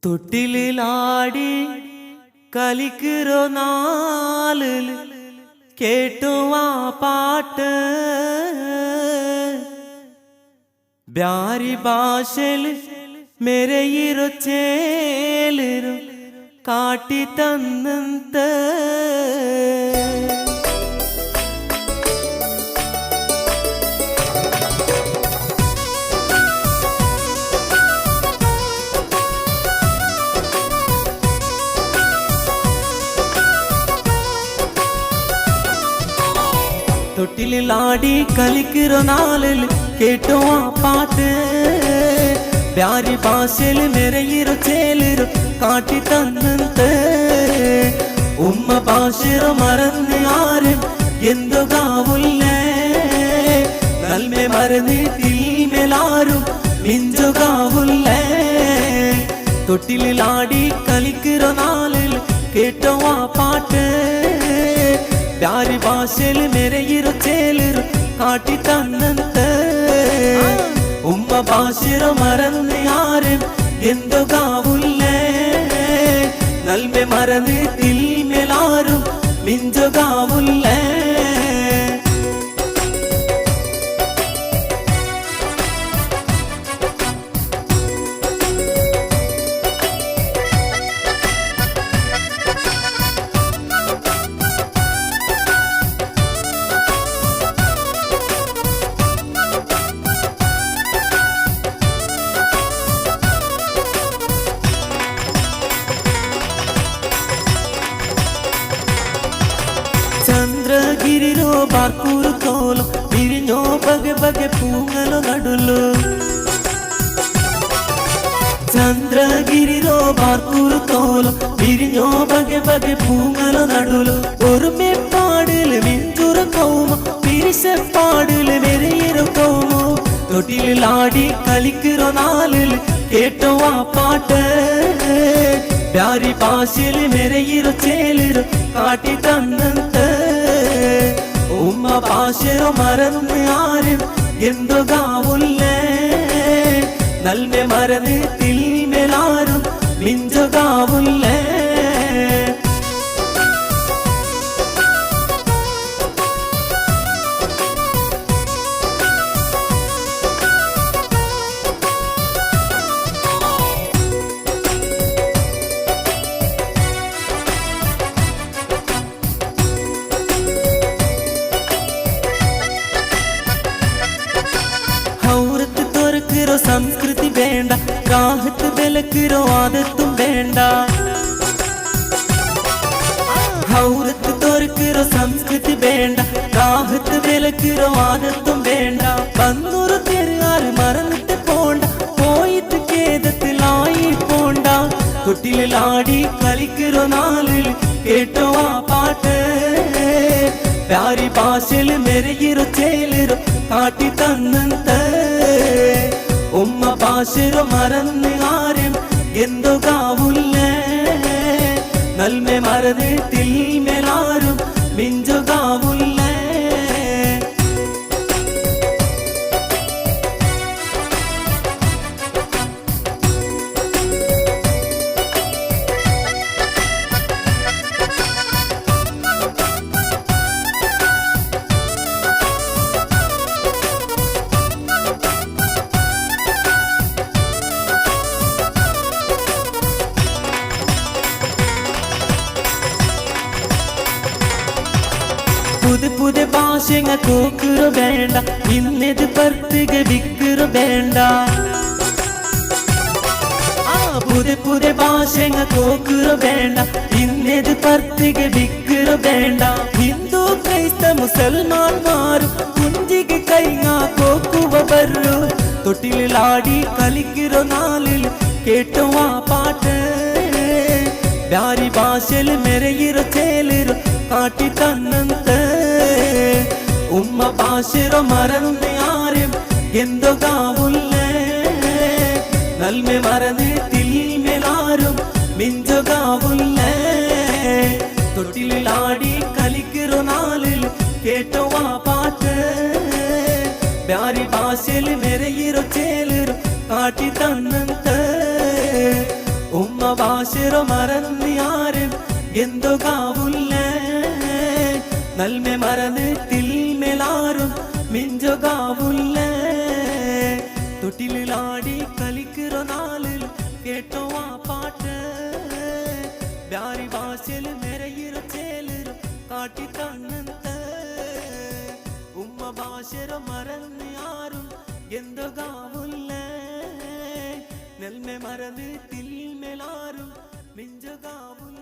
തൊട്ടിലാടി കളിക്കിറോ നാളിൽ കേട്ടു ആ പാട്ട് ബ്യാരി ഭാഷയിൽ മെരയിറോ ചേലിറോ കാട്ടി തന്നಂತ തൊട്ടിലാടി കളിക്കിറോ നാളിൽ കേട്ടോ ആ പാട്ട് ബ്യാരി ഭാഷയിൽ മെരയിറോ ചേലിറോ കാട്ടി തന്നಂತ ഉമ്മ ഭാഷയിറോ മറന്ന് ആരും എന്തോ കാവുല്ലേ നന്മ മറന്ന് തീമേലാരും മിഞ്ചോ കാവുല്ലേ തൊട്ടിലാടി കളിക്കിറോ നാളിൽ കേട്ടോ ആ പാട്ട് ബ്യാരി ഭാഷയിൽ മെരയിറോ ചേലിറോ കാട്ടി തന്നಂತ ഉമ്മ ഭാഷയിറോ മറന്ന് ആരും എന്തോ കാവുല്ലേ നന്മ മറന്ന് തീമേലാരും മിഞ്ചോ കാവുല്ലേ ചന്ദ്രഗിരിരോ ബാർക്കൂർ കോലം വിരിഞ്ഞോ ബഗെ ബഗെ പൂങ്ങലോ നടുലു ചന്ദ്രഗിരിരോ ബാർക്കൂർ കോലം വിരിഞ്ഞോ ബഗെ ബഗെ പൂങ്ങലോ നടുലു ഒരുമേപ്പാടില് മിഞ്ചുറ കൗമോ പിരിശപ്പാടില് മെരയിറോ കൗമോ തൊട്ടിലാടി കളിക്കിറോ നാളിൽ കേട്ടോ ആ പാട്ട് ബ്യാരി ഭാഷയിൽ മെരയിറോ ചേലിറോ കാട്ടി തന്നಂತ ഉമ്മ ഭാഷയിറോ മറന്ന് ആരും എന്തോ കാവുല്ലേ നന്മ മറന്ന് തീമേലാരും മിഞ്ചോ കാവുല്ലേ സംസ്കൃതി വേണ്ട രാഹത്ത് വിലക്കിറോ ആദത്തും വേണ്ട ഹൗറത്ത് തോർക്കിറോ സംസ്കൃതി വേണ്ട രാഹത്ത് വിലക്കിറോ ആദത്തും വേണ്ട വന്നൂറ് തെരുകാറ് മറന്നിട്ട് പോണ്ട പോയിട്ട് ഖേദത്തിലായി പോണ്ട തൊട്ടിലാടി കളിക്കിറോ നാളിൽ കേട്ടോ ആ പാട്ട് ബ്യാരി ഭാഷയിൽ മെരയിറോ ചേലിറോ കാട്ടി തന്നಂತ ഉമ്മ ഭാഷയിറോ മറന്ന് ആരും എന്തോ കാവുല്ലേ നന്മ മറന്ന് തീമേലാരും മിഞ്ചോ കാവുല്ലേ പുതിയ പുതിയ ഭാഷങ്ങ കോക്കിറോ വേണ്ട ഇന്നത് പർത്തിക വിക്കിറോ വേണ്ട പുതിയ പുതിയ ഭാഷങ്ങ കോക്കിറോ വേണ്ട ഇന്നത് പർത്തിക വിക്കിറോ വേണ്ട ഹിന്ദു ക്രൈസ്ത മുസൽമാന്മാരും കുഞ്ചിക്ക് കൈങ്ങ കോക്കുവ ബർരു തൊട്ടിലാടി കളിക്കിറോ നാളിൽ കേട്ടോ ആ പാട്ട് ബ്യാരി ഭാഷയിൽ മെരയിറോ ചേലിറോ കാട്ടി തന്നಂತ ഉമ്മ ഭാഷയിറോ മറന്ന് ആരും എന്തോ കാവുല്ലേ നന്മ മറന്ന് തീമേലാരും മിഞ്ചോ കാവുല്ലേ തൊട്ടിലാടി കളിക്കിറോ നാളിൽ കേട്ടോ ആ പാട്ട് ബ്യാരി ഭാഷയിൽ മെരയിറോ ചേലിറോ കാട്ടി തന്നಂತ ഉമ്മ ഭാഷರೋ മറന്ന് ആരും എന്തോ കാവുല്ലേ നൽമെ മറന്ന് തിൽമേലാരും മിഞ്ചോ കാവുല്ലേ തൊട്ടിലാടി കളിക്കിറ നാളിൽ കേട്ടോ ആ പാട്ട് പ്യാരി ഭാഷയിൽ മെരയിറ ചേലിൽ കാട്ടി കണ്ണന്ത ഉമ്മ ഭാഷരോ മറന്ന് ആരും എന്തോ കാവുല്ലേ നെൽമെ മറന്ന് തിൽമേലാരും മിഞ്ചോ കാവുല്ലേ